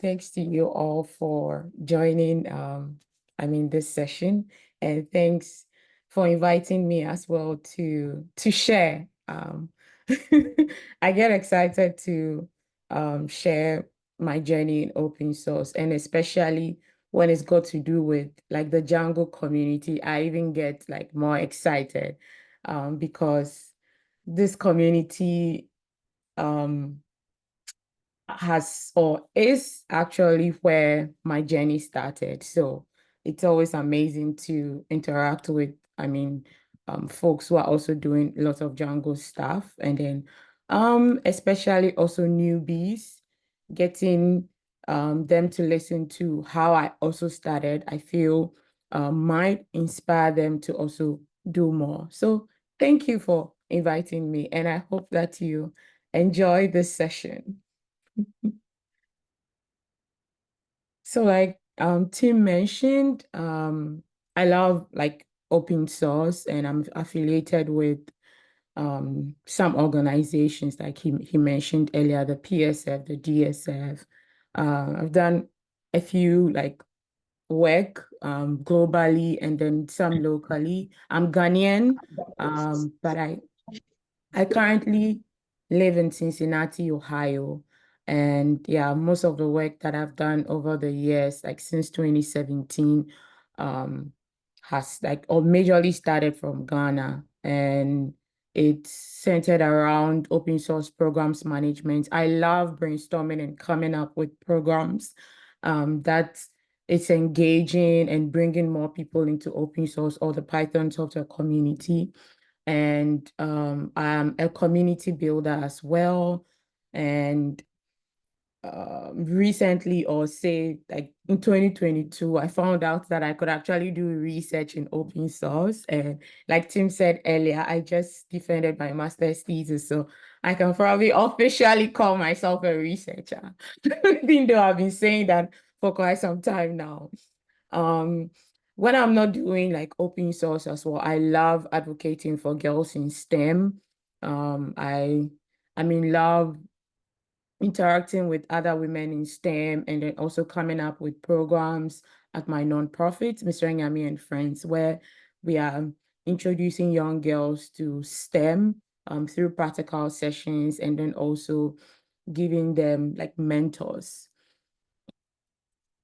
Thanks to you all for joining this session, and thanks for inviting me as well to share. I get excited to share my journey in open source, and especially when it's got to do with like the Django community. I even get like more excited because this community um has or is actually where my journey started. So it's always amazing to interact with, folks who are also doing lots of Django stuff. And then especially also newbies, getting them to listen to how I also started, I feel might inspire them to also do more. So thank you for inviting me, and I hope that you enjoy this session. So like Tim mentioned, I love like open source, and I'm affiliated with some organizations like he mentioned earlier, the PSF, the DSF. I've done a few like work globally and then some locally. I'm Ghanaian, but I currently live in Cincinnati, Ohio. And yeah, most of the work that I've done over the years, like since 2017, um, has like or majorly started from Ghana. And it's centered around open source programs management. I love brainstorming and coming up with programs that it's engaging and bringing more people into open source or the Python software community. And I'm a community builder as well. And recently, or say like in 2022, I found out that I could actually do research in open source. And like Tim said earlier, I just defended my master's thesis, so I can probably officially call myself a researcher, even though I've been saying that for quite some time now. Um, when I'm not doing like open source as well, I love advocating for girls in STEM. Love interacting with other women in STEM, and then also coming up with programs at my nonprofit, Mesrenyame and Friends, where we are introducing young girls to STEM through practical sessions, and then also giving them like mentors.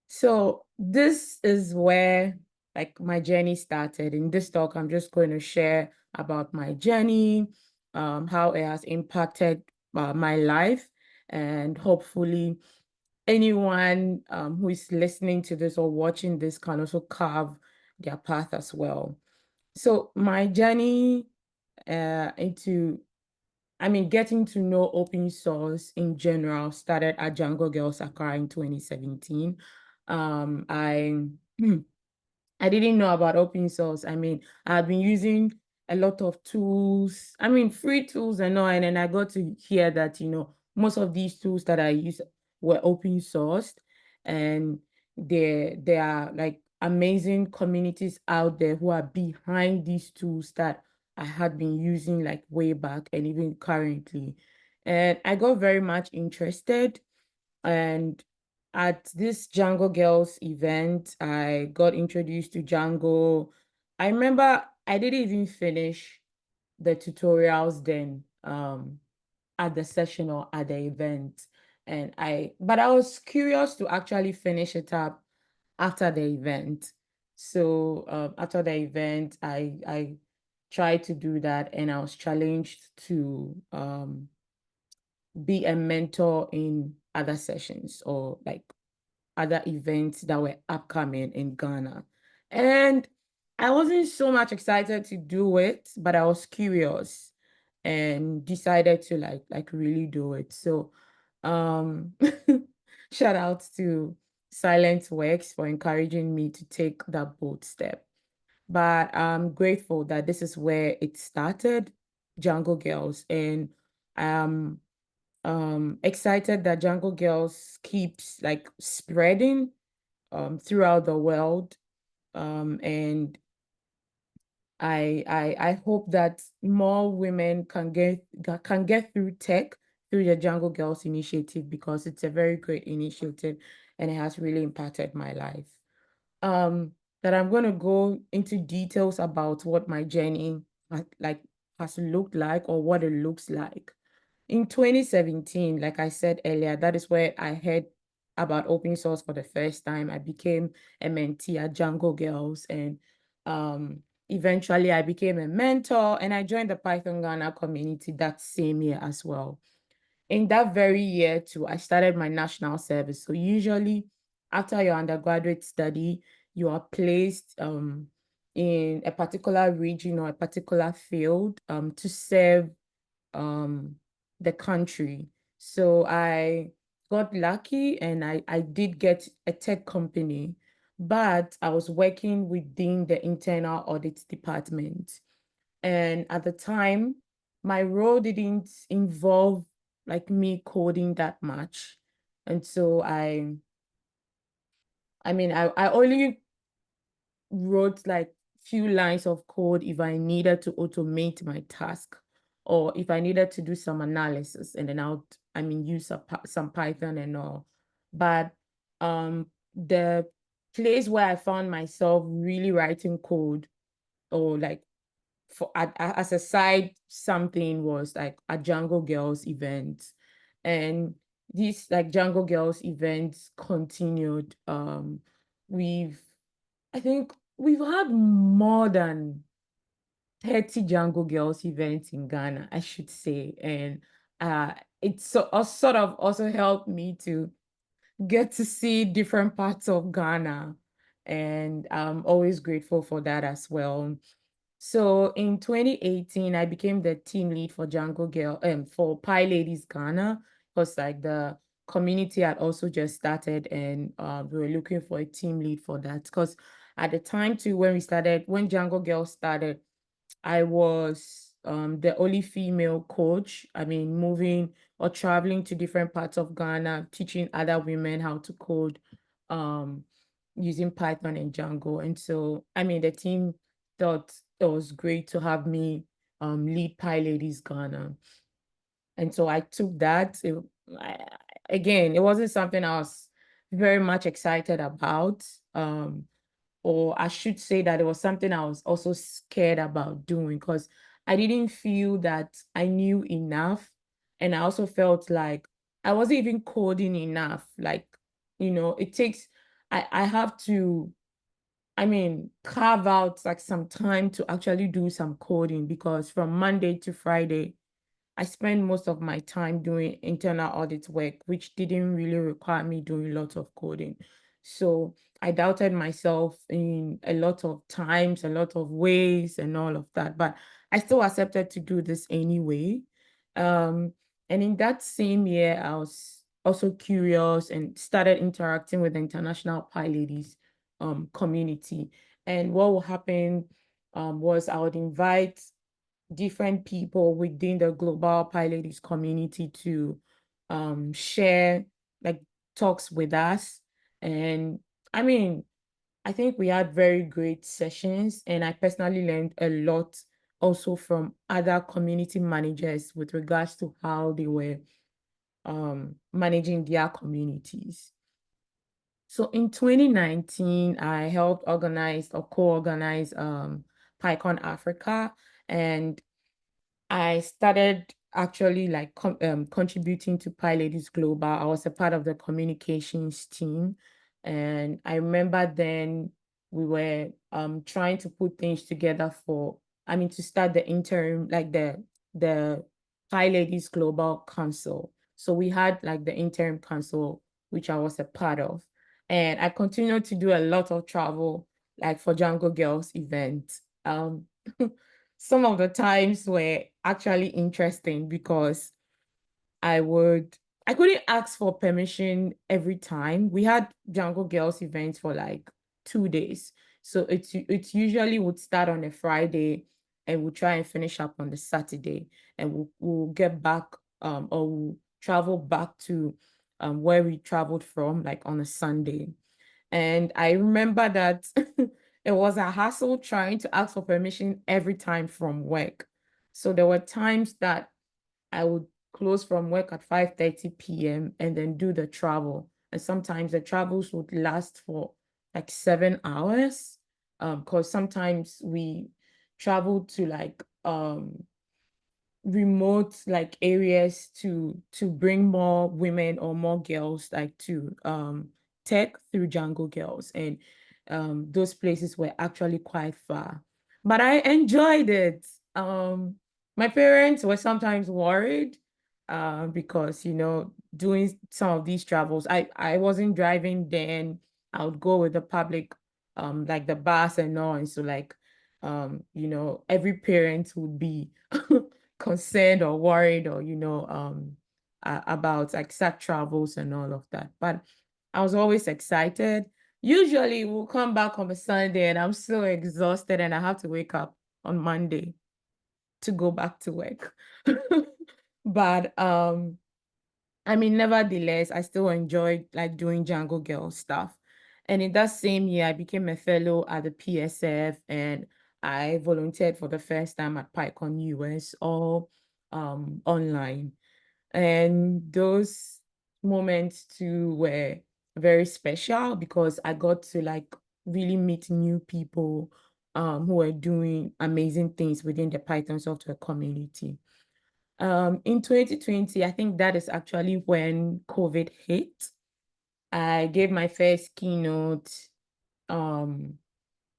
So this is where like my journey started. In this talk, I'm just going to share about my journey, how it has impacted my life, and hopefully anyone who is listening to this or watching this can also carve their path as well. So my journey getting to know open source in general started at Django Girls Accra in 2017. Um, I I didn't know about open source. I've been using a lot of tools, free tools and all, and then I got to hear that, most of these tools that I use were open sourced, and there are like amazing communities out there who are behind these tools that I had been using like way back and even currently. And I got very much interested, and at this Django Girls event, I got introduced to Django. I remember I didn't even finish the tutorials then at the session or at the event. But I was curious to actually finish it up after the event. So after the event, I tried to do that, and I was challenged to be a mentor in other sessions or like other events that were upcoming in Ghana. And I wasn't so much excited to do it, but I was curious and decided to like really do it. So um shout out to Silent Works for encouraging me to take that bold step. But I'm grateful that this is where it started, Django Girls, and um excited that Django Girls keeps like spreading throughout the world. And I hope that more women can get through tech through the Django Girls initiative, because it's a very great initiative. and it has really impacted my life. That I'm going to go into details about what my journey like has looked like, or what it looks like. In 2017, like I said earlier, that is where I heard about open source for the first time. I became a mentee at Django Girls, and eventually I became a mentor, and I joined the Python Ghana community that same year as well. In that very year too, I started my national service. So usually after your undergraduate study, you are placed in a particular region or a particular field to serve the country. So I got lucky, and I did get a tech company, but I was working within the internal audit department. And at the time, my role didn't involve like me coding that much. And so I only wrote like few lines of code if I needed to automate my task, or if I needed to do some analysis, and then use some Python and all. But the place where I found myself really writing code, or like as a side something, was like a Django Girls event. And these like Django Girls events continued. We've I think we've had more than 30 Django Girls events in Ghana, I should say. And it's sort of also helped me to get to see different parts of Ghana. And I'm always grateful for that as well. So in 2018, I became the team lead for for Pi Ladies Ghana, because like the community had also just started, and we were looking for a team lead for that. Because at the time too, when Django Girls started, I was the only female coach. Moving or traveling to different parts of Ghana, teaching other women how to code um, using Python and Django. And so, the team thought it was great to have me lead Pi Ladies Ghana. And so I took that. Again, it wasn't something I was very much excited about. Or I should say that it was something I was also scared about doing, because I didn't feel that I knew enough. And I also felt like I wasn't even coding enough. Like, it takes, I have to, carve out like some time to actually do some coding, because from Monday to Friday, I spend most of my time doing internal audit work, which didn't really require me doing lots of coding. So I doubted myself in a lot of times, a lot of ways, and all of that. But I still accepted to do this anyway. Um, and in that same year, I was also curious and started interacting with the International Pi Ladies community. And what will happen was I would invite different people within the global Pi Ladies community to share like talks with us. And I think we had very great sessions, and I personally learned a lot also from other community managers with regards to how they were managing their communities. So in 2019, I helped organize or co-organize PyCon Africa, and I started actually like contributing to Pi Ladies Global. I was a part of the communications team. And I remember then we were trying to put things together to start the interim, like the Pi Ladies Global Council. So we had like the interim council, which I was a part of. And I continued to do a lot of travel, like for Django Girls events. Some of the times were actually interesting, because I couldn't ask for permission every time. We had Django Girls events for like 2 days. So it's usually would start on a Friday, and we'll try and finish up on the Saturday, and we'll get back or we'll travel back to where we traveled from, like on a Sunday. And I remember that it was a hassle trying to ask for permission every time from work. So there were times that I would close from work at 5:30 p.m. and then do the travel. And sometimes the travels would last for like 7 hours. Because sometimes we travel to like remote like areas to bring more women or more girls like to tech through Django Girls, and those places were actually quite far, but I enjoyed it. My parents were sometimes worried because doing some of these travels, I wasn't driving then. I would go with the public, like the bus and all, and so like every parent would be concerned or worried, or about like such travels and all of that. But I was always excited. Usually we'll come back on a Sunday and I'm so exhausted and I have to wake up on Monday to go back to work. But I mean, nevertheless, I still enjoyed like doing Django Girl stuff. And in that same year, I became a fellow at the PSF, and I volunteered for the first time at PyCon US, all online. And those moments too were very special because I got to like really meet new people who are doing amazing things within the Python software community. In 2020, I think that is actually when COVID hit. I gave my first keynote um,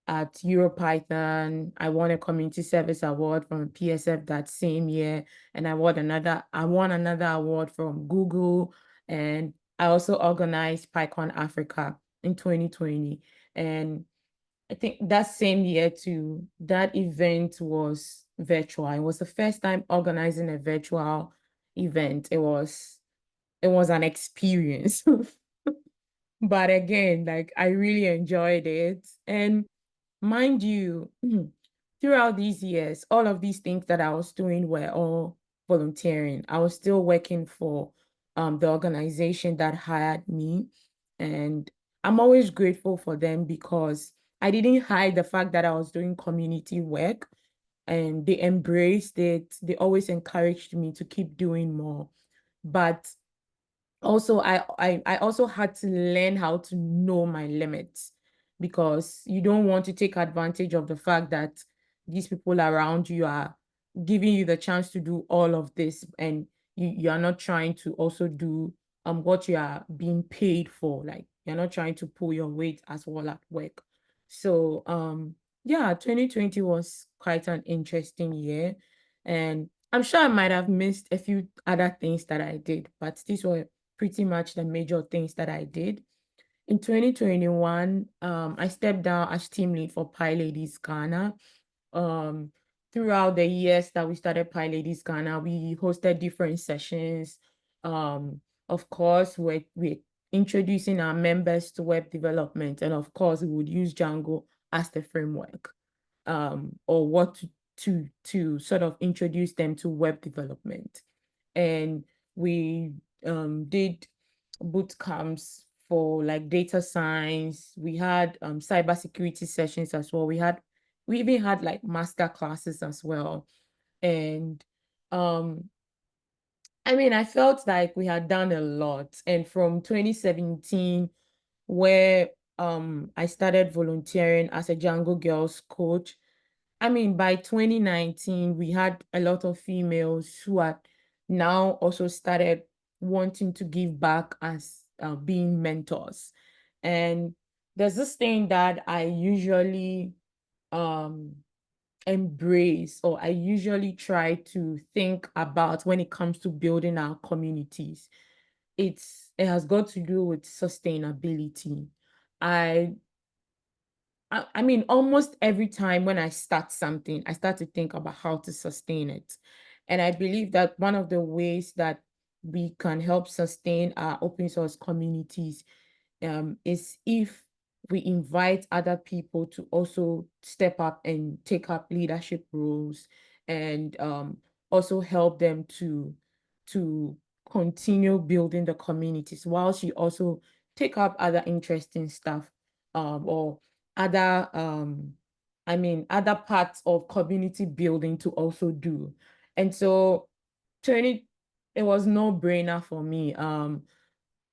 at EuroPython. I won a community service award from PSF that same year, and I won another award from Google, and I also organized PyCon Africa in 2020. And I think that same year too, that event was virtual. It was the first time organizing a virtual event. It was an experience. But again, like I really enjoyed it. And mind you, throughout these years, all of these things that I was doing were all volunteering. I was still working for the organization that hired me. And I'm always grateful for them because I didn't hide the fact that I was doing community work, and they embraced it. They always encouraged me to keep doing more. But also I also had to learn how to know my limits, because you don't want to take advantage of the fact that these people around you are giving you the chance to do all of this, and you are not trying to also do what you are being paid for. Like you're not trying to pull your weight as well at work. So yeah, 2020 was quite an interesting year, and I'm sure I might have missed a few other things that I did, but these were pretty much the major things that I did. In 2021, I stepped down as team lead for PyLadies Ghana. Um, Throughout the years that we started PyLadies Ghana, we hosted different sessions. Of course, we're introducing our members to web development, and of course, we would use Django as the framework, or what to sort of introduce them to web development. And we did boot camps for like data science. We had cybersecurity sessions as well. We even had like master classes as well. And um, I mean, I felt like we had done a lot. And from 2017, where I started volunteering as a Django Girls coach, I mean, by 2019, we had a lot of females who had now also started wanting to give back as being mentors. And there's this thing that I usually um, embrace, or I usually try to think about when it comes to building our communities. It has got to do with sustainability. I I mean, almost every time when I start something, I start to think about how to sustain it. And I believe that one of the ways that we can help sustain our open source communities is if we invite other people to also step up and take up leadership roles, and also help them to continue building the communities, while she also take up other interesting stuff, or other other parts of community building to also do. And so 20 it was no brainer for me.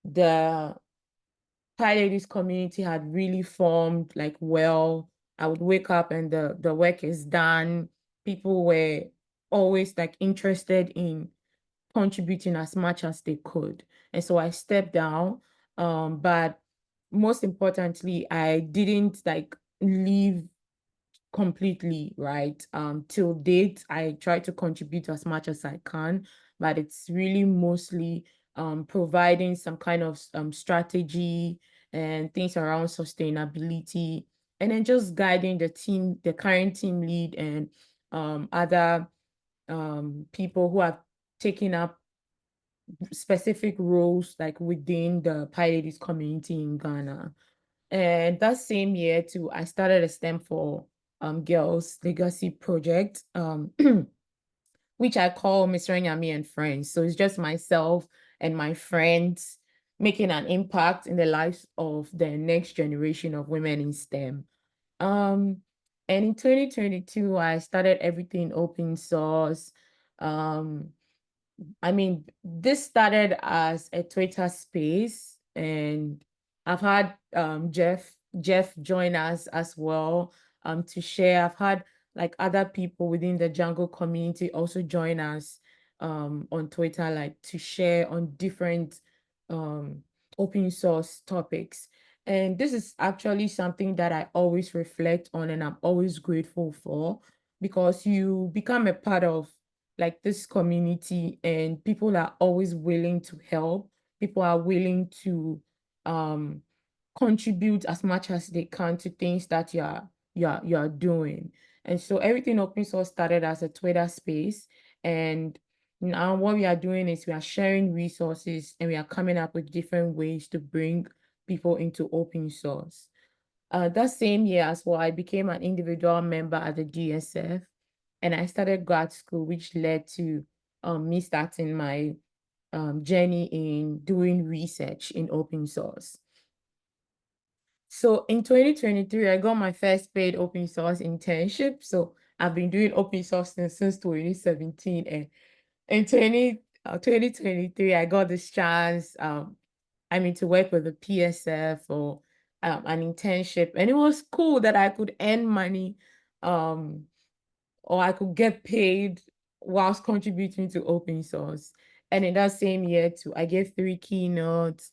The Pi Ladies community had really formed like well. I would wake up and the work is done. People were always like interested in contributing as much as they could. And so I stepped down. But most importantly, I didn't like leave completely, right? Till date, I try to contribute as much as I can, but it's really mostly providing some kind of strategy and things around sustainability, and then just guiding the team, the current team lead, and other people who have taken up specific roles like within the Pirates community in Ghana. And that same year too, I started a STEM for Girls Legacy Project, which I call Mesrenyame and Friends. So it's just myself and my friends making an impact in the lives of the next generation of women in STEM. Um, and in 2022, I started everything open source. Um, I mean, this started as a Twitter space, and I've had Jeff join us as well to share. I've had like other people within the Django community also join us on Twitter, like to share on different um open source topics. And this is actually something that I always reflect on and I'm always grateful for, because you become a part of like this community and people are always willing to help. People are willing to um contribute as much as they can to things that you're doing. And so everything open source started as a Twitter space, and now what we are doing is we are sharing resources and we are coming up with different ways to bring people into open source. That same year as well, I became an individual member at the DSF, and I started grad school, which led to me starting my journey in doing research in open source. So in 2023, I got my first paid open source internship. So I've been doing open source since 2017. And in 2023, I got this chance, to work with the PSF or an internship. And it was cool that I could earn money um, or I could get paid whilst contributing to open source. And in that same year too, I gave 3 keynotes.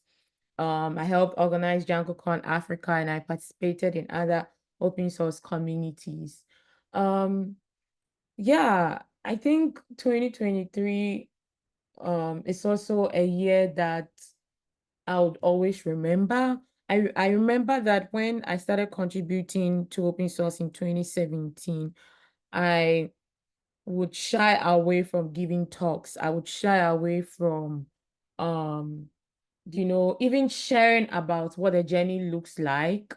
I helped organize DjangoCon Africa, and I participated in other open source communities. Yeah, I think 2023 is also a year that I would always remember. I remember that when I started contributing to open source in 2017, I would shy away from giving talks. I would shy away from um even sharing about what a journey looks like,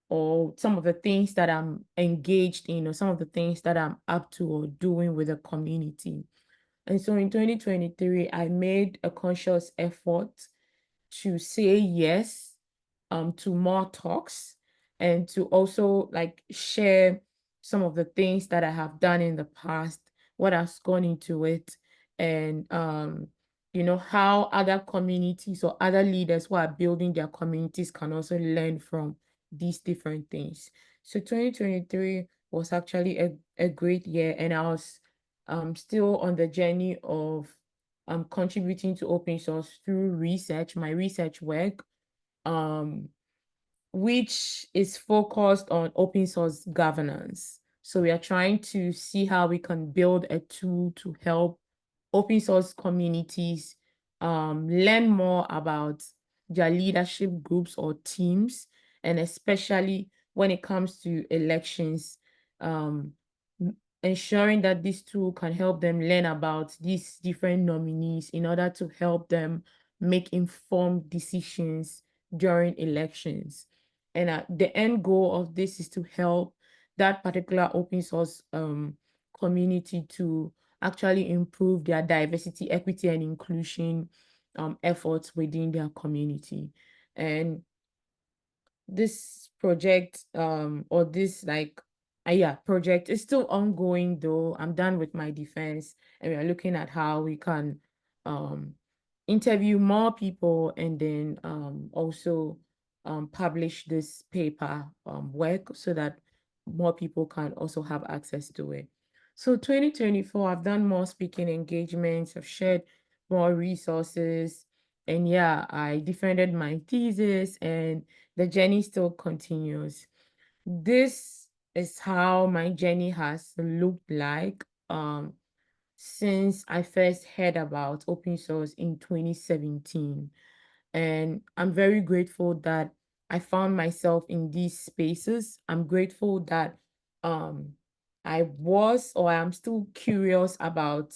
or some of the things that I'm engaged in, or some of the things that I'm up to or doing with the community. And so in 2023, I made a conscious effort to say yes to more talks, and to also like share some of the things that I have done in the past, what has gone into it, and how other communities or other leaders who are building their communities can also learn from these different things. So 2023 was actually a great year, and I was still on the journey of contributing to open source through research, my research work, um, which is focused on open source governance. So we are trying to see how we can build a tool to help open source communities learn more about their leadership groups or teams, and especially when it comes to elections, um, ensuring that this tool can help them learn about these different nominees in order to help them make informed decisions during elections. And the end goal of this is to help that particular open source community to actually improve their diversity, equity, and inclusion efforts within their community. And this project or this project is still ongoing, though. I'm done with my defense, and we are looking at how we can interview more people, and then also publish this paper work so that more people can also have access to it. So 2024, I've done more speaking engagements, I've shared more resources, and yeah, I defended my thesis, and the journey still continues. This is how my journey has looked like since I first heard about open source in 2017. And I'm very grateful that I found myself in these spaces. I'm grateful that um, I was or I am still curious about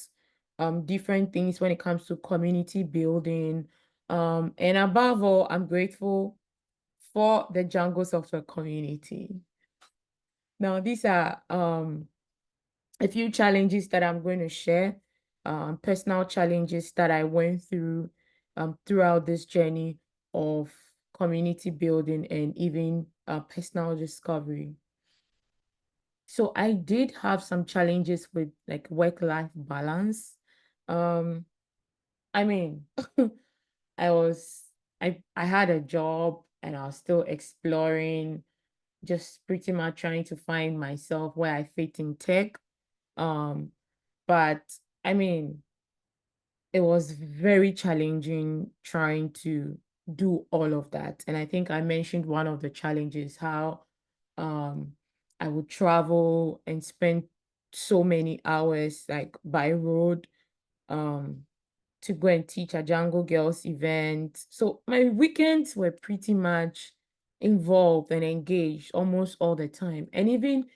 different things when it comes to community building. And above all, I'm grateful for the Django software community. Now, these are a few challenges that I'm going to share, personal challenges that I went through throughout this journey of community building and even personal discovery. So I did have some challenges with like work-life balance. Um, I mean, I was I had a job and I was still exploring, just pretty much trying to find myself where I fit in tech. Um, but I mean, it was very challenging trying to do all of that. And I think I mentioned one of the challenges, how um I would travel and spend so many hours like by road um to go and teach a Django Girls event. So my weekends were pretty much involved and engaged almost all the time. And even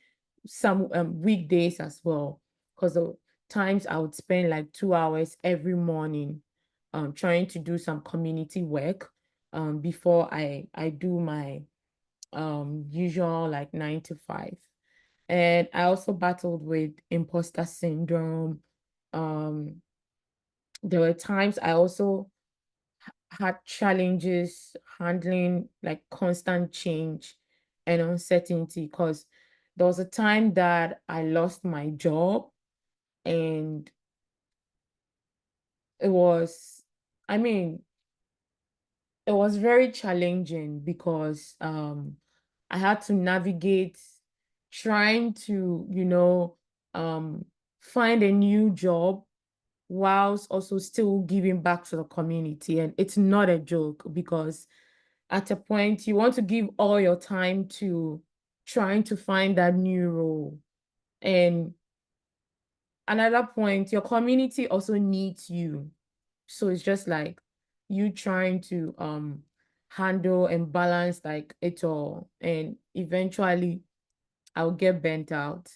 some weekdays as well, because the times I would spend like 2 hours every morning trying to do some community work before I do my usual like 9 to 5. And I also battled with imposter syndrome. Um, there were times I also had challenges handling like constant change and uncertainty, because there was a time that I lost my job, and it was, I mean, it was very challenging because I had to navigate trying to, um, find a new job whilst also still giving back to the community. And it's not a joke, because at a point you want to give all your time to trying to find that new role. And another point, your community also needs you. So it's just like you trying to handle and balance like it all. And eventually I'll get burnt out.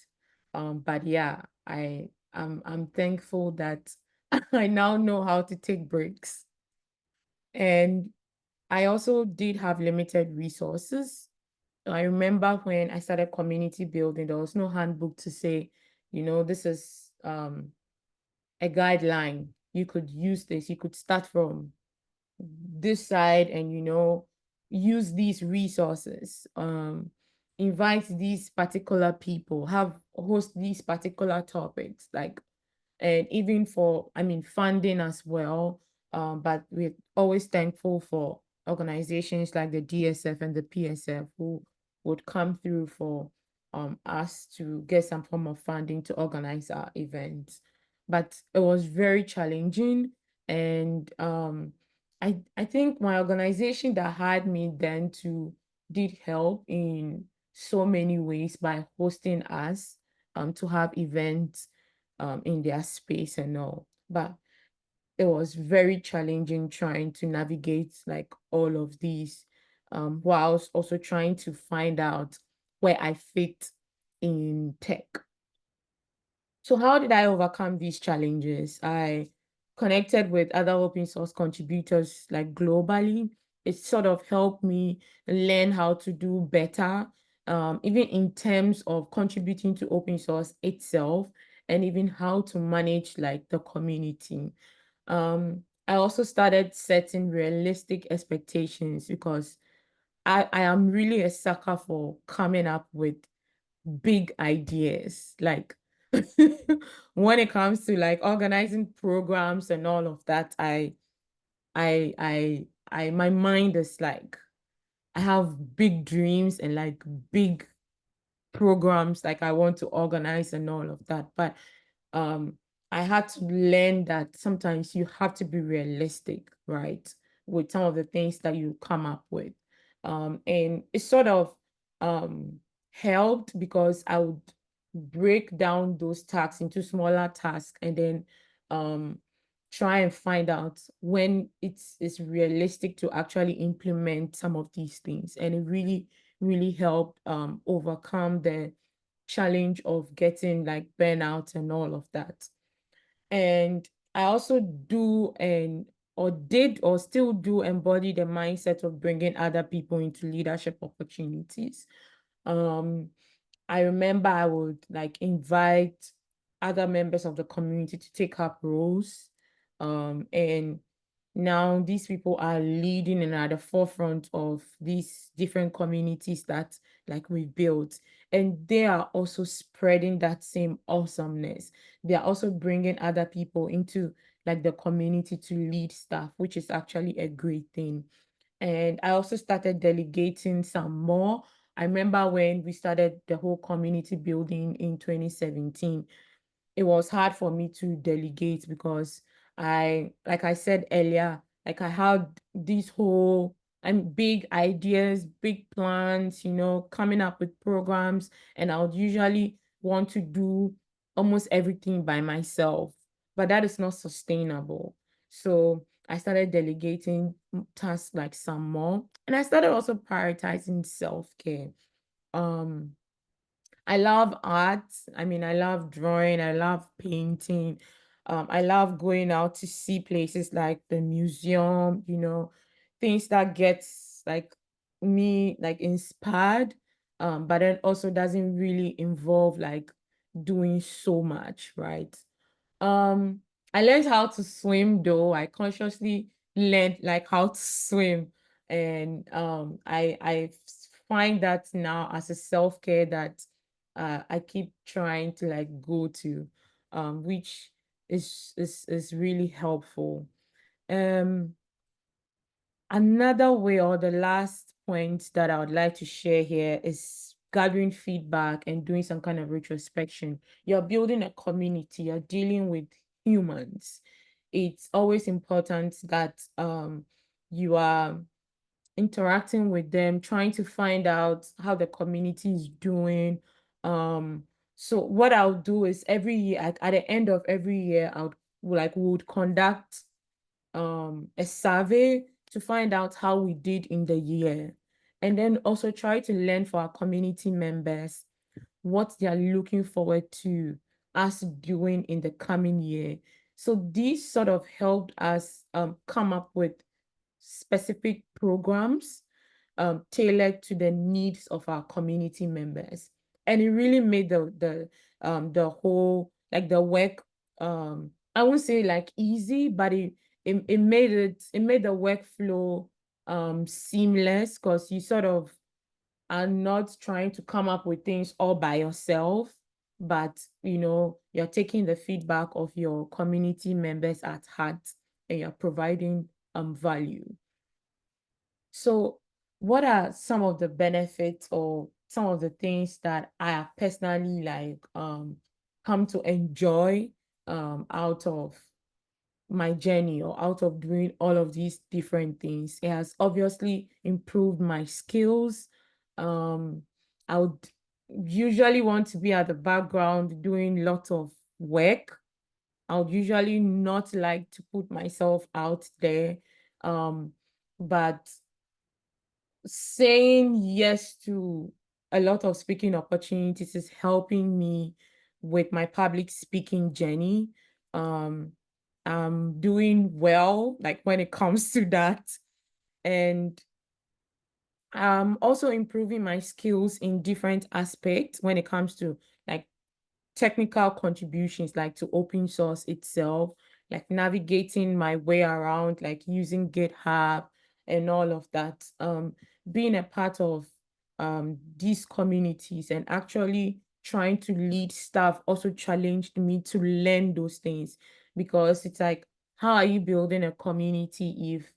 But yeah, I'm thankful that I now know how to take breaks. And I also did have limited resources. I remember when I started community building, there was no handbook to say, this is a guideline. You could use this, you could start from this side and, use these resources, invite these particular people, host these particular topics, like, and even for, funding as well. But we're always thankful for organizations like the DSF and the PSF who would come through for us to get some form of funding to organize our events. But it was very challenging. And I think my organization that had me then to did help in so many ways by hosting us to have events in their space and all. But it was very challenging trying to navigate like all of these, whilst also trying to find out where I fit in tech. So how did I overcome these challenges? I connected with other open source contributors like globally. It sort of helped me learn how to do better, even in terms of contributing to open source itself, and even how to manage like the community. I also started setting realistic expectations, because I am really a sucker for coming up with big ideas. Like when it comes to like organizing programs and all of that, my mind is like I have big dreams and like big programs like I want to organize and all of that. But um, I had to learn that sometimes you have to be realistic, right? With some of the things that you come up with. And it sort of helped because I would break down those tasks into smaller tasks and then um, try and find out when it's realistic to actually implement some of these things. And it really helped overcome the challenge of getting like burnout and all of that. And I also do and or did or still do embody the mindset of bringing other people into leadership opportunities. Um, I remember I would like invite other members of the community to take up roles. And now these people are leading and at the forefront of these different communities that like we've built. And they are also spreading that same awesomeness. They are also bringing other people into like the community to lead stuff, which is actually a great thing. And I also started delegating some more. I remember when we started the whole community building in 2017, it was hard for me to delegate because like I said earlier, like I had these whole and big ideas, big plans, coming up with programs, and I would usually want to do almost everything by myself, but that is not sustainable. So I started delegating tasks like some more, and I started also prioritizing self-care. Um, I love art. I mean, I love drawing. I love painting. I love going out to see places like the museum, things that gets like me like inspired. But then also doesn't really involve like doing so much, right? Um, I learned how to swim though. I consciously learned like how to swim. And I find that now as a self-care that I keep trying to like go to, which is really helpful. Um, Another way, or the last point that I would like to share here, is gathering feedback and doing some kind of retrospection. You're building a community, you're dealing with humans. It's always important that you are interacting with them, trying to find out how the community is doing. So what I'll do is every year, at the end of every year, would conduct a survey to find out how we did in the year. And then also try to learn for our community members what they are looking forward to us doing in the coming year. So these sort of helped us come up with specific programs tailored to the needs of our community members. And it really made the whole like the work I won't say like easy, but it made the workflow seamless because you sort of are not trying to come up with things all by yourself, but you're taking the feedback of your community members at heart and you're providing value. So what are some of the benefits or some of the things that I have personally like come to enjoy out of my journey or out of doing all of these different things? It has obviously improved my skills. I would usually want to be at the background doing lots of work. I would usually not like to put myself out there. But saying yes to a lot of speaking opportunities is helping me with my public speaking journey. I'm doing well, like when it comes to that. And I'm also improving my skills in different aspects when it comes to like technical contributions, like to open source itself, like navigating my way around, like using GitHub and all of that. Being a part of these communities and actually trying to lead staff also challenged me to learn those things, because it's like, how are you building a community if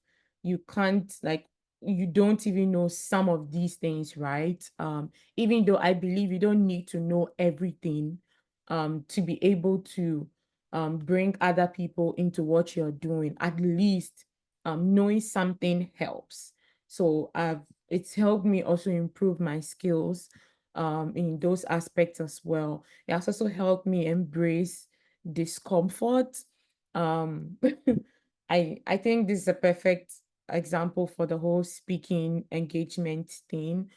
you can't like you don't even know some of these things, right? Even though I believe you don't need to know everything to be able to bring other people into what you're doing. At least knowing something helps. So it's helped me also improve my skills in those aspects as well. It has also helped me embrace discomfort. Um, I think this is a perfect example for the whole speaking engagement thing.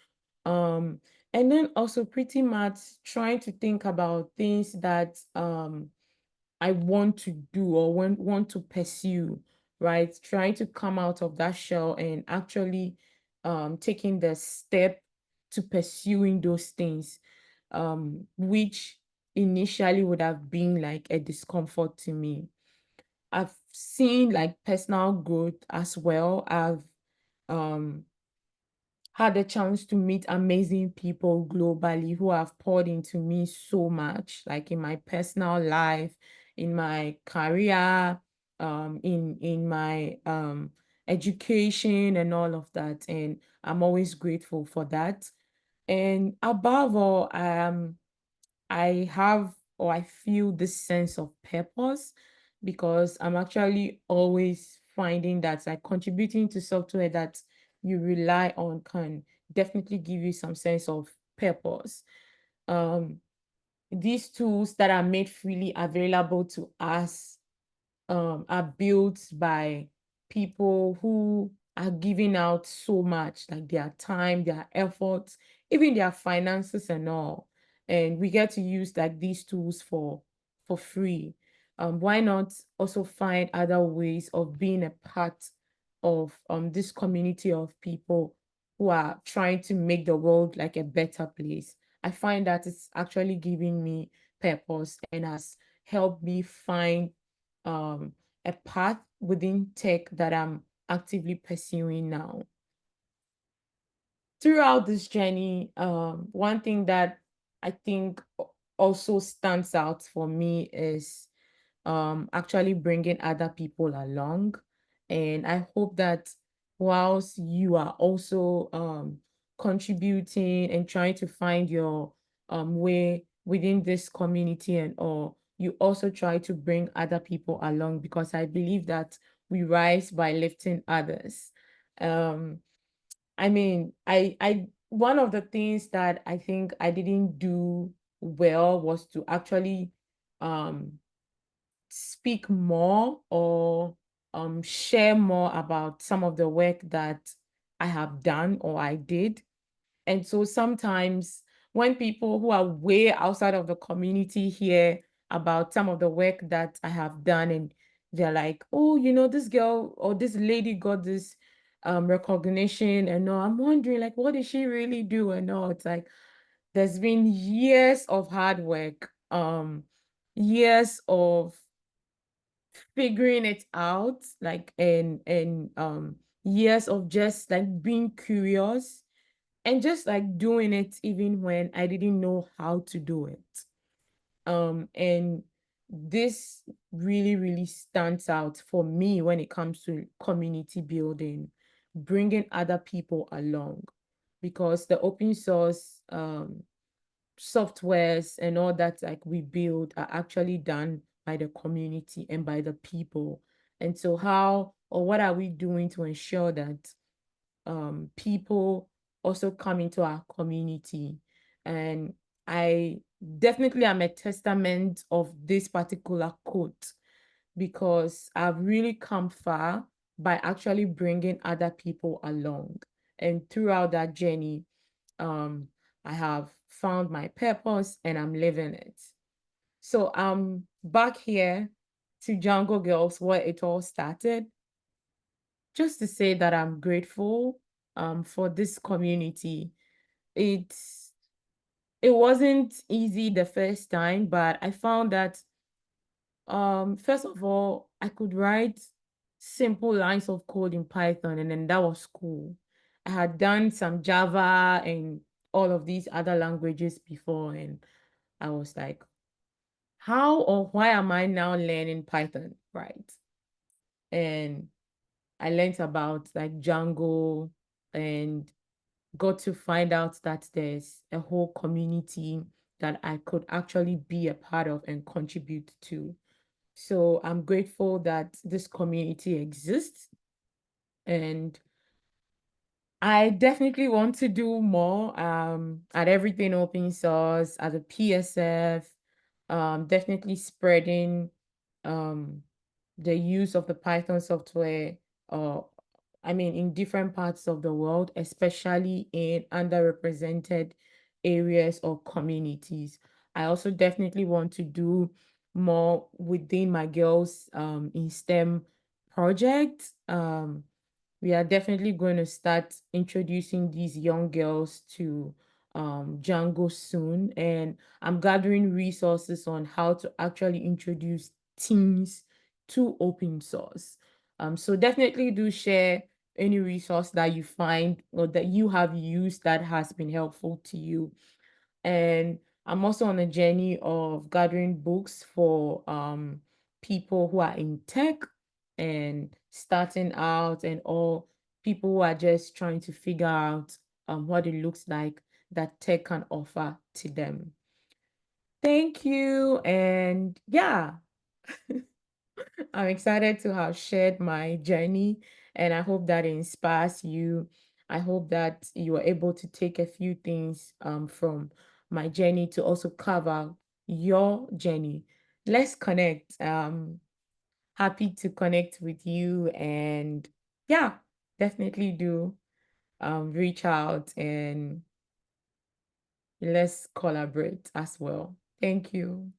Um, and then also pretty much trying to think about things that I want to do or want to pursue, right? Trying to come out of that shell and actually taking the step to pursuing those things, which initially would have been like a discomfort to me. I've seen like personal growth as well. I've um had the chance to meet amazing people globally who have poured into me so much, like in my personal life, in my career, in my education and all of that. And I'm always grateful for that. And above all, I have or I feel this sense of purpose because I'm actually always finding that like contributing to software that you rely on can definitely give you some sense of purpose. Um, these tools that are made freely available to us are built by people who are giving out so much, like their time, their efforts, even their finances and all. And we get to use like these tools for free. Why not also find other ways of being a part of this community of people who are trying to make the world like a better place? I find that it's actually giving me purpose and has helped me find um, a path within tech that I'm actively pursuing now. Throughout this journey, one thing that I think also stands out for me is actually bringing other people along. And I hope that whilst you are also contributing and trying to find your way within this community and all, you also try to bring other people along because I believe that we rise by lifting others. Um, I mean, one of the things that I think I didn't do well was to actually um speak more or share more about some of the work that I have done or I did. And so sometimes when people who are way outside of the community hear about some of the work that I have done, and they're like, oh, this girl or this lady got this recognition and all, I'm wondering like, what did she really do? And all, it's like, there's been years of hard work, years of figuring it out, like, and years of just like being curious and just like doing it even when I didn't know how to do it. And this really, really stands out for me when it comes to community building, bringing other people along, because the open source softwares and all that like we build are actually done by the community and by the people. And so how or what are we doing to ensure that people also come into our community? And I definitely am a testament of this particular quote because I've really come far by actually bringing other people along. And throughout that journey, um, I have found my purpose and I'm living it. So I'm back here to Django Girls, where it all started, just to say that I'm grateful for this community. It's it wasn't easy the first time, but I found that first of all, I could write simple lines of code in Python, and then that was cool. I had done some Java and all of these other languages before, and I was like, how or why am I now learning Python, right? And I learned about like Django. and got to find out that there's a whole community that I could actually be a part of and contribute to. So I'm grateful that this community exists, and I definitely want to do more at everything open source, at the PSF, definitely spreading um, the use of the Python software, uh, I mean, in different parts of the world, especially in underrepresented areas or communities. I also definitely want to do more within my girls in STEM projects. We are definitely going to start introducing these young girls to Django soon. And I'm gathering resources on how to actually introduce teens to open source. So definitely do share any resource that you find or that you have used that has been helpful to you. And I'm also on a journey of gathering books for people who are in tech and starting out, and all people who are just trying to figure out what it looks like that tech can offer to them. Thank you. And yeah, I'm excited to have shared my journey, and I hope that it inspires you. I hope that you are able to take a few things from my journey to also cover your journey. Let's connect. Happy to connect with you, and yeah, definitely do reach out and let's collaborate as well. Thank you.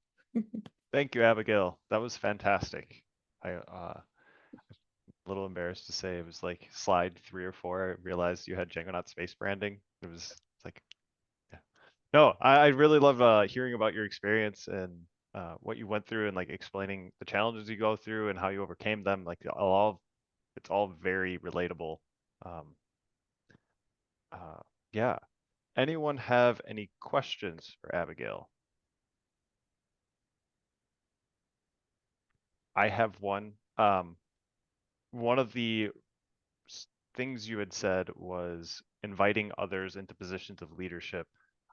Thank you, Abigail. That was fantastic. I a little embarrassed to say it was like slide 3 or 4. I realized you had Djangonaut Space branding. It's like, yeah. No, I really love hearing about your experience and what you went through and like explaining the challenges you go through and how you overcame them. Like it's all very relatable. Um, uh, yeah. Anyone have any questions for Abigail? I have one. One of the things you had said was inviting others into positions of leadership.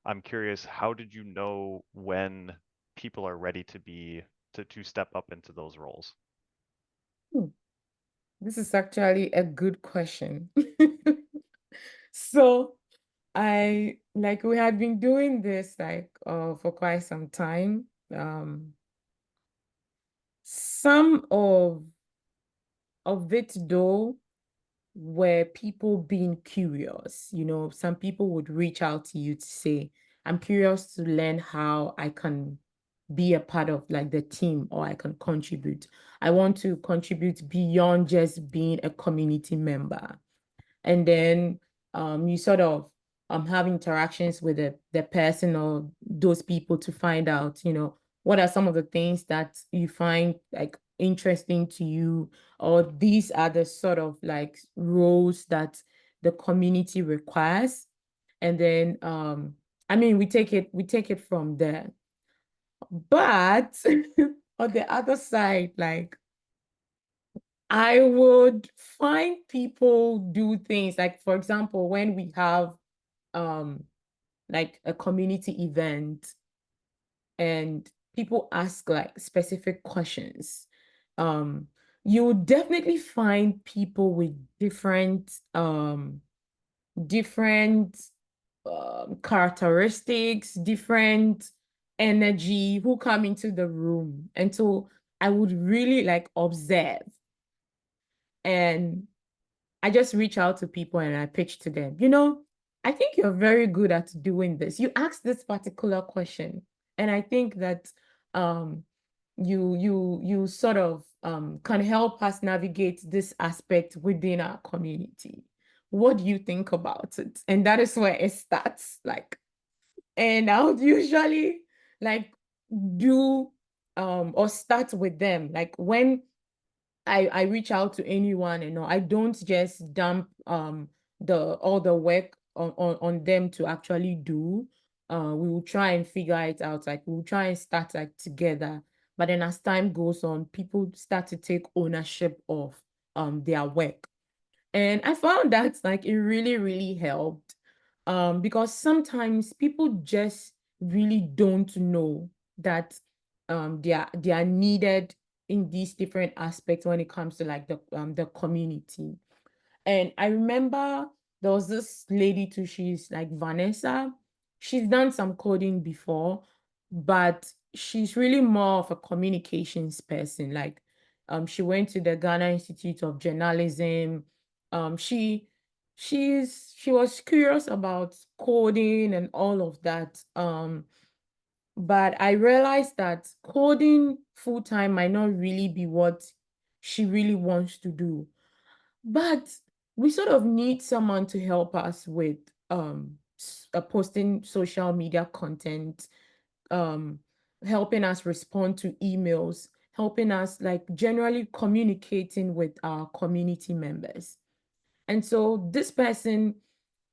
I'm curious, how did you know when people are ready to be to step up into those roles? Hmm, this is actually a good question. So we had been doing this for quite some time. Some of it though were people being curious. Some people would reach out to you to say, I'm curious to learn how I can be a part of like the team, or I can contribute. I want to contribute beyond just being a community member. And then you sort of have interactions with the person or those people to find out, what are some of the things that you find like interesting to you, or these are the sort of like roles that the community requires. And then I mean, we take it from there. But on the other side, like I would find people do things like, for example, when we have um like a community event and people ask like specific questions, um, you would definitely find people with different characteristics, different energy who come into the room. And so I would really like observe, and I just reach out to people and I pitch to them. I think you're very good at doing this. You asked this particular question, and I think that um, you sort of can help us navigate this aspect within our community. What do you think about it? And that is where it starts. And I would usually like do or start with them. Like when I reach out to anyone, I don't just dump the all the work on them to actually do. We will try and figure it out. Like we'll try and start like together. But then as time goes on, people start to take ownership of their work. And I found that like it really, really helped. Because sometimes people just really don't know that they are needed in these different aspects when it comes to like the community. And I remember there was this lady too, she's like Vanessa. She's done some coding before, but she's really more of a communications person. Like she went to the Ghana Institute of Journalism. She was curious about coding and all of that. But I realized that coding full time might not really be what she really wants to do. But we sort of need someone to help us with posting social media content, um, helping us respond to emails, helping us like generally communicating with our community members. And so this person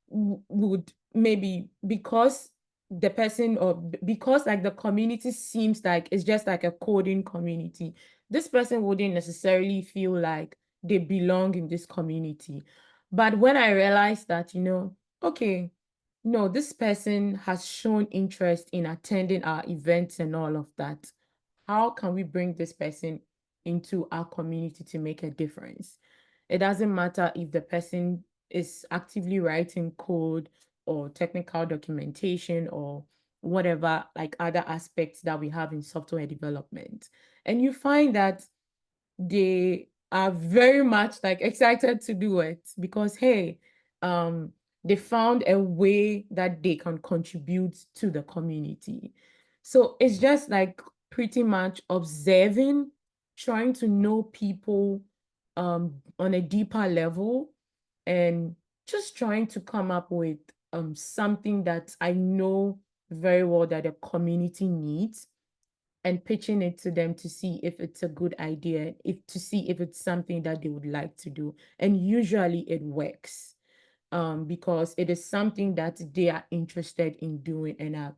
would maybe, because the person, or because like the community seems like it's just like a coding community, this person wouldn't necessarily feel like they belong in this community. But when I realized that, okay, no, this person has shown interest in attending our events and all of that, how can we bring this person into our community to make a difference? It doesn't matter if the person is actively writing code or technical documentation or whatever, like other aspects that we have in software development. And you find that they are very much like excited to do it because, hey, they found a way that they can contribute to the community. So it's just like pretty much observing, trying to know people on a deeper level, and just trying to come up with something that I know very well that the community needs, and pitching it to them to see if it's a good idea, if to see if it's something that they would like to do. And usually it works, because it is something that they are interested in doing and are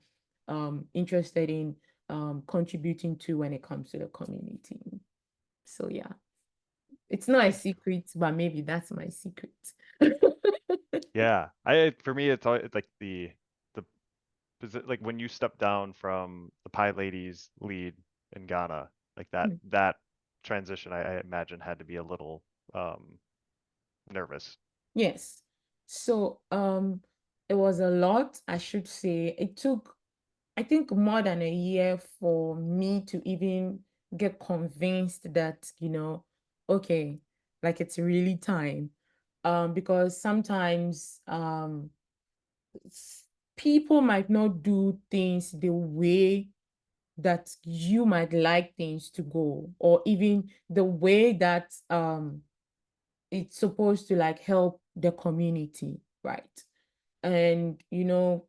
interested in contributing to when it comes to the community. So yeah, it's not a Thank you. secret, but maybe that's my secret. Yeah, for me it's like the like when you step down from the Pie Ladies lead in Ghana, like that transition I imagine had to be a little nervous. Yes. So it was a lot, I should say. It took, I think, more than a year for me to even get convinced that, okay, like it's really time. Because sometimes people might not do things the way that you might like things to go, or even the way that it's supposed to like help the community, right? And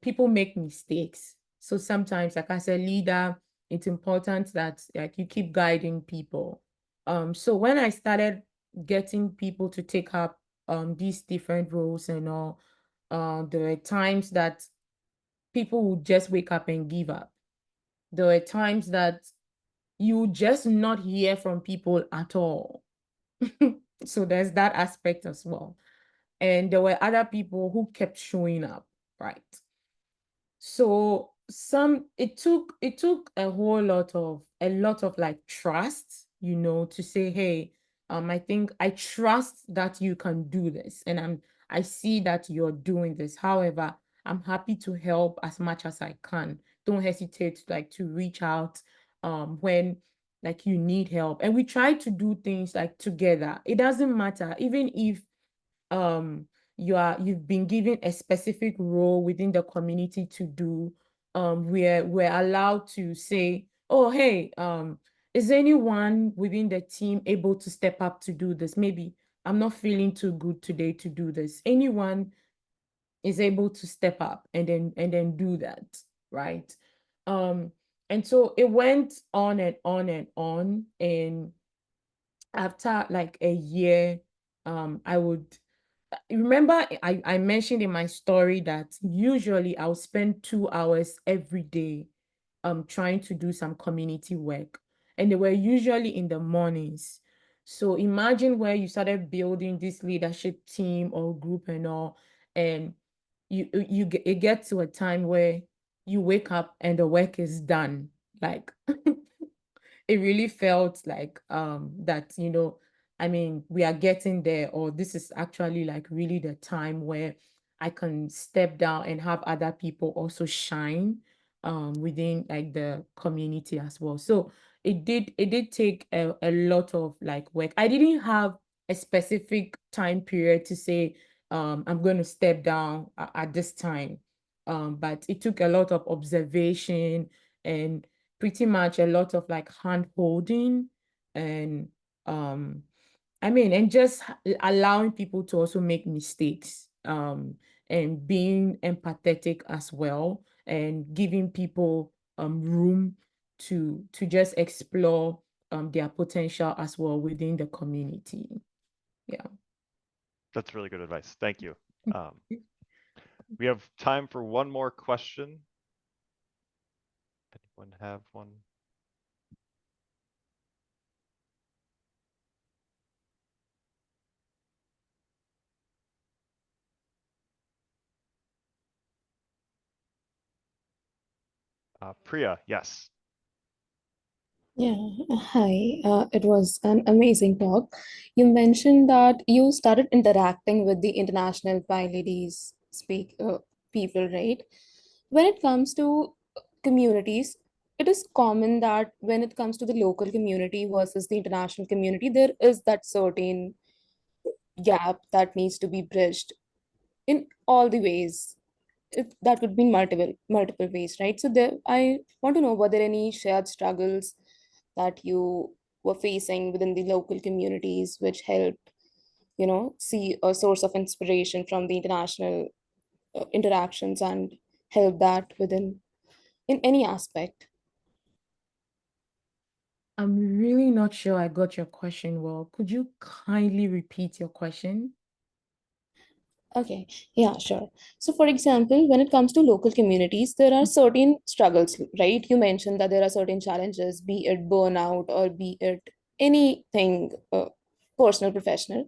people make mistakes. So sometimes, like as a leader, it's important that like you keep guiding people. So when I started getting people to take up these different roles and all, there were times that people would just wake up and give up. There were times that you just not hear from people at all. So there's that aspect as well. And there were other people who kept showing up, right? So it took a lot of like trust, to say, hey, I think I trust that you can do this, and I see that you're doing this. However, I'm happy to help as much as I can. Don't hesitate like to reach out when like you need help. And we try to do things like together. It doesn't matter, even if um you've been given a specific role within the community to do, we're allowed to say, oh, hey, is anyone within the team able to step up to do this? Maybe I'm not feeling too good today to do this. Anyone is able to step up and then do that, right? um and so it went on and on and on. And after like a year, I would remember I mentioned in my story that usually I'll spend 2 hours every day trying to do some community work. And they were usually in the mornings. So imagine where you started building this leadership team or group and all, and it gets to a time where you wake up and the work is done. Like it really felt like that, I mean, we are getting there, or this is actually like really the time where I can step down and have other people also shine within like the community as well. So it did take a lot of like work. I didn't have a specific time period to say I'm going to step down at this time. But it took a lot of observation and pretty much a lot of like hand holding and um I mean, and just allowing people to also make mistakes, and being empathetic as well, and giving people room to just explore their potential as well within the community. Yeah. That's really good advice. Thank you. Um, we have time for one more question. Anyone have one? Priya, yes. Yeah, hi. It was an amazing talk. You mentioned that you started interacting with the international PyLadies people, right? When it comes to communities, it is common that when it comes to the local community versus the international community, there is that certain gap that needs to be bridged in all the ways. That could be multiple ways, right? So there, I want to know, were there any shared struggles that you were facing within the local communities which helped, see a source of inspiration from the international interactions and help that within in any aspect? I'm really not sure I got your question well. Could you kindly repeat your question? Okay, yeah, sure. So, for example, when it comes to local communities, there are certain struggles, right? You mentioned that there are certain challenges, be it burnout or be it anything personal, professional.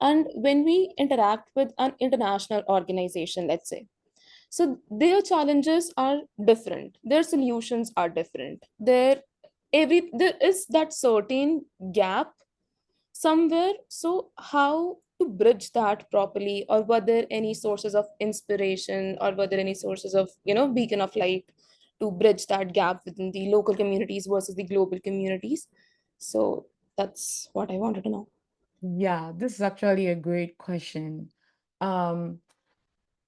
And when we interact with an international organization, let's say, so their challenges are different, their solutions are different. There is that certain gap somewhere. So how to bridge that properly, or were there any sources of inspiration, or were there any sources of, beacon of light to bridge that gap within the local communities versus the global communities? So that's what I wanted to know. Yeah, this is actually a great question. Um,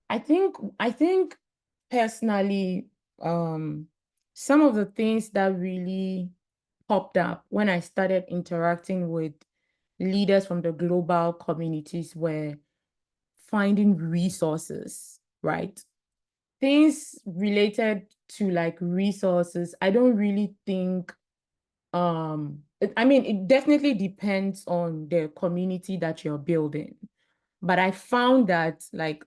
I think personally, some of the things that really popped up when I started interacting with leaders from the global communities were finding resources, right? Things related to like resources, I don't really think I mean, it definitely depends on the community that you're building. But I found that like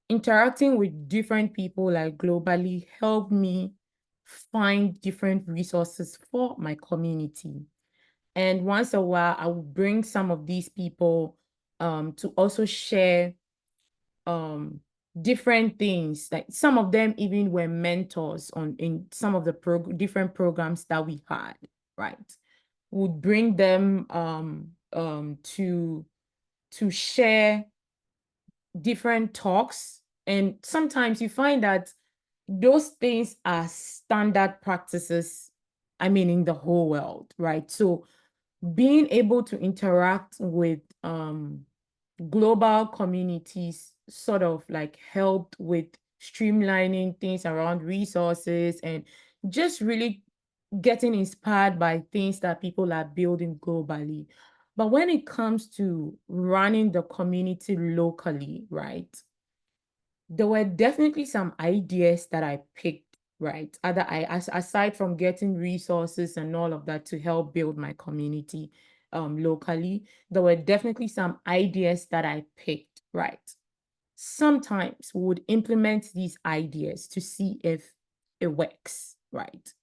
interacting with different people like globally helped me find different resources for my community. And once a while, I will bring some of these people to also share um different things. Like some of them even were mentors on in some of the different programs that we had, right? Would bring them to share different talks. And sometimes you find that those things are standard practices, I mean, in the whole world, right? So being able to interact with global communities sort of like helped with streamlining things around resources and just really getting inspired by things that people are building globally. But when it comes to running the community locally, right, there were definitely some ideas that I picked, right? Aside from getting resources and all of that to help build my community locally, there were definitely some ideas that I picked, right? Sometimes we would implement these ideas to see if it works, right?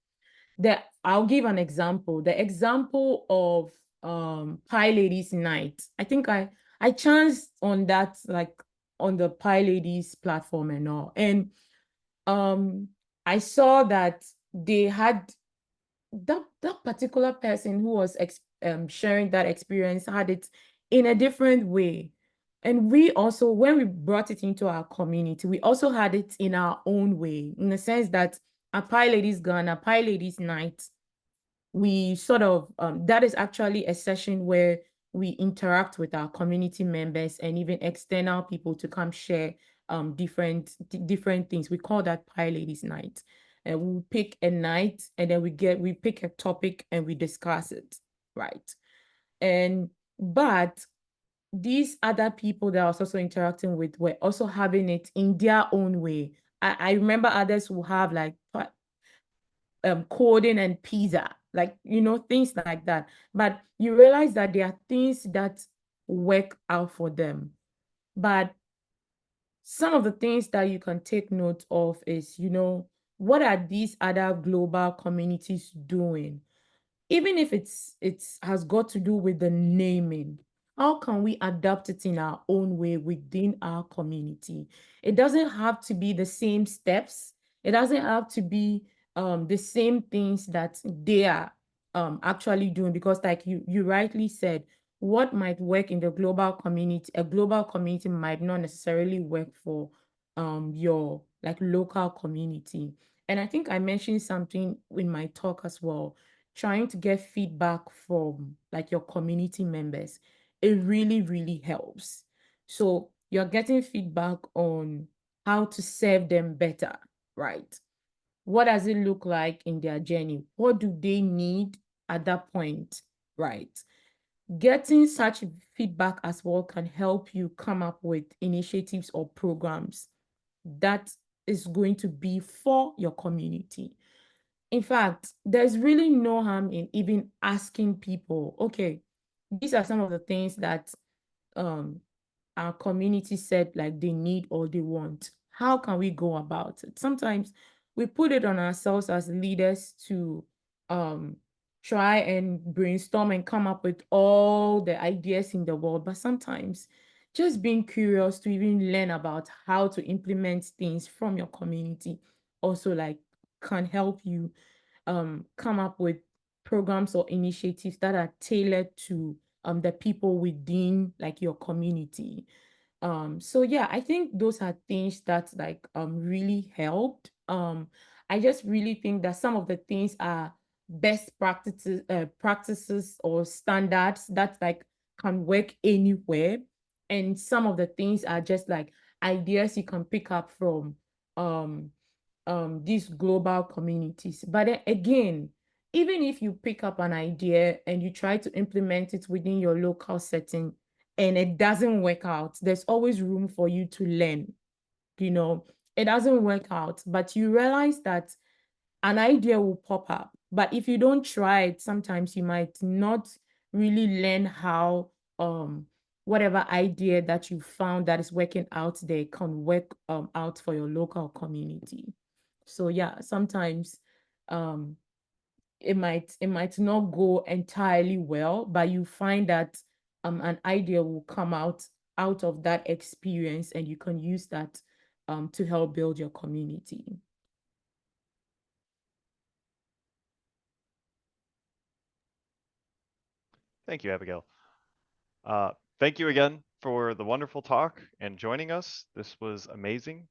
I'll give an example. The example of Pie Ladies Night. I think I chanced on that, like on the Pie Ladies platform and all. And I saw that they had that particular person who was sharing that experience had it in a different way. And we also, when we brought it into our community, we also had it in our own way, in the sense that a Pie Ladies Ghana, Pie Ladies Night, we sort of, that is actually a session where we interact with our community members and even external people to come share different things. We call that Pie Ladies Night. And we'll pick a night, and then we pick a topic and we discuss it, right? And but these other people that I was also interacting with were also having it in their own way. I remember others who have like coding and pizza, like, things like that. But you realize that there are things that work out for them. But some of the things that you can take note of is, what are these other global communities doing? Even if it's has got to do with the naming, how can we adapt it in our own way within our community? It doesn't have to be the same steps. It doesn't have to be the same things that they are actually doing, because like you rightly said, what might work in the global community, a global community might not necessarily work for your like local community. And I think I mentioned something in my talk as well, trying to get feedback from like your community members. It really, really helps. So you're getting feedback on how to serve them better, right? What does it look like in their journey? What do they need at that point, right? Getting such feedback as well can help you come up with initiatives or programs that is going to be for your community. In fact, there's really no harm in even asking people, okay, these are some of the things that um our community said like they need or they want. How can we go about it? Sometimes we put it on ourselves as leaders to um try and brainstorm and come up with all the ideas in the world, but sometimes just being curious to even learn about how to implement things from your community also like can help you come up with programs or initiatives that are tailored to the people within like your community. So yeah, I think those are things that like really helped. I just really think that some of the things are best practices or standards that like can work anywhere, and some of the things are just like ideas you can pick up from um these global communities. But then again, even if you pick up an idea and you try to implement it within your local setting and it doesn't work out, there's always room for you to learn. It doesn't work out, but you realize that an idea will pop up. But if you don't try it, sometimes you might not really learn how whatever idea that you found that is working out there can work out for your local community. So yeah, sometimes um it might not go entirely well, but you find that an idea will come out of that experience, and you can use that to help build your community. Thank you, Abigail. Thank you again for the wonderful talk and joining us. This was amazing.